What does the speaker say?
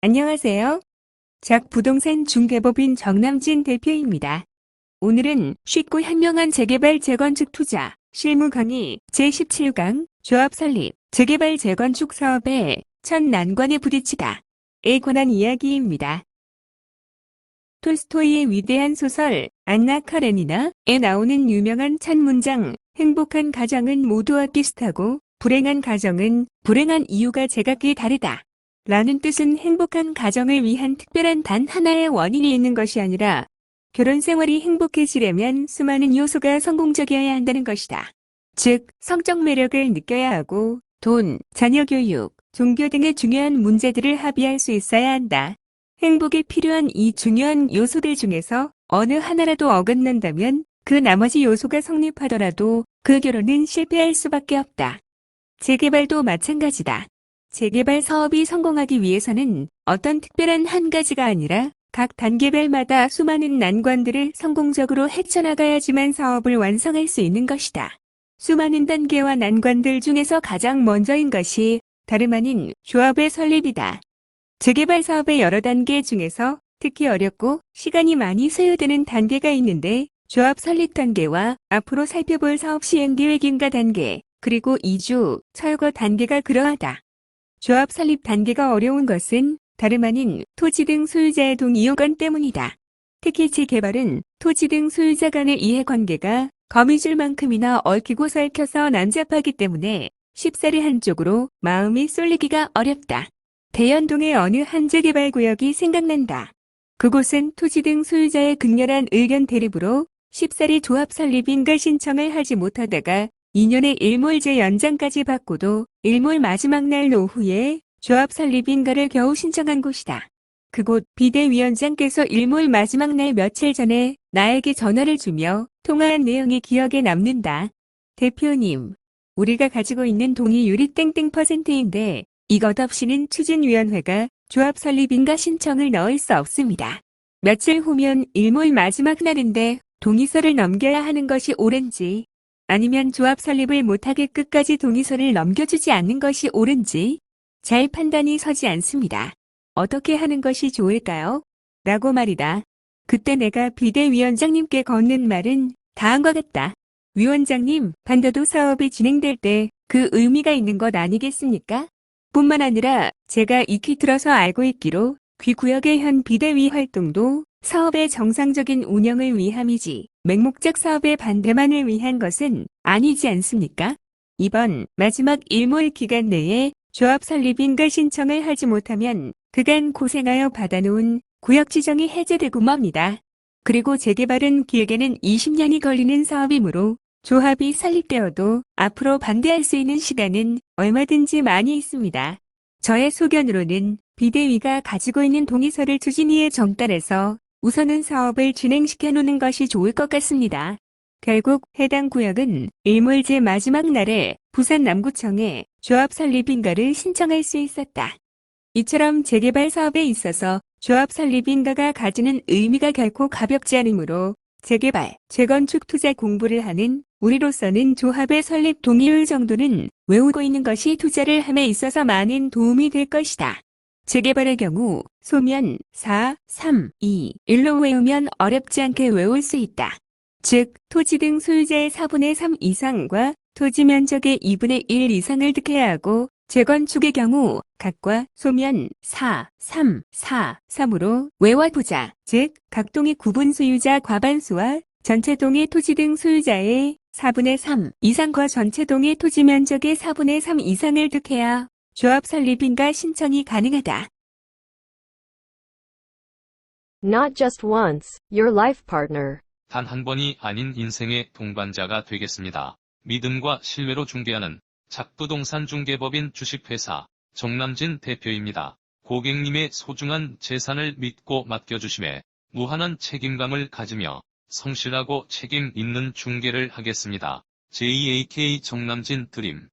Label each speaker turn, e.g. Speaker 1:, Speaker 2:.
Speaker 1: 안녕하세요. 작부동산 중개법인 정남진 대표입니다. 오늘은 쉽고 현명한 재개발 재건축 투자 실무 강의 제17강 조합 설립 재개발 재건축 사업의 첫 난관에 부딪히다에 관한 이야기입니다. 톨스토이의 위대한 소설 안나 카레니나에 나오는 유명한 첫 문장 행복한 가정은 모두와 비슷하고 불행한 가정은 불행한 이유가 제각기 다르다. 라는 뜻은 행복한 가정을 위한 특별한 단 하나의 원인이 있는 것이 아니라 결혼 생활이 행복해지려면 수많은 요소가 성공적이어야 한다는 것이다. 즉, 성적 매력을 느껴야 하고 돈, 자녀 교육, 종교 등의 중요한 문제들을 합의할 수 있어야 한다. 행복에 필요한 이 중요한 요소들 중에서 어느 하나라도 어긋난다면 그 나머지 요소가 성립하더라도 그 결혼은 실패할 수밖에 없다. 재개발도 마찬가지다. 재개발 사업이 성공하기 위해서는 어떤 특별한 한 가지가 아니라 각 단계별마다 수많은 난관들을 성공적으로 헤쳐나가야지만 사업을 완성할 수 있는 것이다. 수많은 단계와 난관들 중에서 가장 먼저인 것이 다름 아닌 조합의 설립이다. 재개발 사업의 여러 단계 중에서 특히 어렵고 시간이 많이 소요되는 단계가 있는데 조합 설립 단계와 앞으로 살펴볼 사업 시행 계획 인가 단계, 그리고 이주, 철거 단계가 그러하다. 조합 설립 단계가 어려운 것은 다름 아닌 토지 등 소유자의 동의 요건 때문이다. 특히 재개발은 토지 등 소유자 간의 이해관계가 거미줄만큼이나 얽히고 설켜서 난잡하기 때문에 쉽사리 한쪽으로 마음이 쏠리기가 어렵다. 대연동의 어느 한 재개발 구역이 생각난다. 그곳은 토지 등 소유자의 극렬한 의견 대립으로 쉽사리 조합 설립 인가 신청을 하지 못하다가 2년의 일몰제 연장까지 받고도 일몰 마지막 날 오후에 조합 설립 인가를 겨우 신청한 곳이다. 그곳 비대위원장께서 일몰 마지막 날 며칠 전에 나에게 전화를 주며 통화한 내용이 기억에 남는다. 대표님, 우리가 가지고 있는 동의율이 땡땡%인데 이것 없이는 추진위원회가 조합 설립 인가 신청을 넣을 수 없습니다. 며칠 후면 일몰 마지막 날인데 동의서를 넘겨야 하는 것이 옳은지 아니면 조합 설립을 못하게 끝까지 동의서를 넘겨주지 않는 것이 옳은지 잘 판단이 서지 않습니다. 어떻게 하는 것이 좋을까요? 라고 말이다. 그때 내가 비대위원장님께 건넨 말은 다음과 같다. 위원장님, 반도도 사업이 진행될 때 그 의미가 있는 것 아니겠습니까? 뿐만 아니라 제가 익히 들어서 알고 있기로 귀구역의 현 비대위 활동도 사업의 정상적인 운영을 위함이지 맹목적 사업의 반대만을 위한 것은 아니지 않습니까? 이번 마지막 일몰 기간 내에 조합 설립 인가 신청을 하지 못하면 그간 고생하여 받아놓은 구역 지정이 해제되고 맙니다. 그리고 재개발은 길게는 20년이 걸리는 사업이므로 조합이 설립되어도 앞으로 반대할 수 있는 시간은 얼마든지 많이 있습니다. 저의 소견으로는 비대위가 가지고 있는 동의서를 추진위에 전달해서 우선은 사업을 진행시켜 놓는 것이 좋을 것 같습니다. 결국 해당 구역은 일몰제 마지막 날에 부산 남구청에 조합 설립 인가를 신청할 수 있었다. 이처럼 재개발 사업에 있어서 조합 설립 인가가 가지는 의미가 결코 가볍지 않으므로 재개발, 재건축 투자 공부를 하는 우리로서는 조합의 설립 동의율 정도는 외우고 있는 것이 투자를 함에 있어서 많은 도움이 될 것이다. 재개발의 경우 소면 4, 3, 2, 1로 외우면 어렵지 않게 외울 수 있다. 즉, 토지 등 소유자의 4분의 3 이상과 토지 면적의 2분의 1 이상을 득해야 하고 재건축의 경우 각과 소면 4, 3, 4, 3으로 외워보자. 즉, 각 동의 구분 소유자 과반수와 전체 동의 토지 등 소유자의 4분의 3 이상과 전체 동의 토지 면적의 4분의 3 이상을 득해야 조합 설립 인가 신청이 가능하다.
Speaker 2: Not just once, your life partner.
Speaker 3: 단 한 번이 아닌 인생의 동반자가 되겠습니다. 믿음과 신뢰로 중개하는 작부동산 중개법인 주식회사 정남진 대표입니다. 고객님의 소중한 재산을 믿고 맡겨주심에 무한한 책임감을 가지며 성실하고 책임 있는 중개를 하겠습니다. JAK 정남진 드림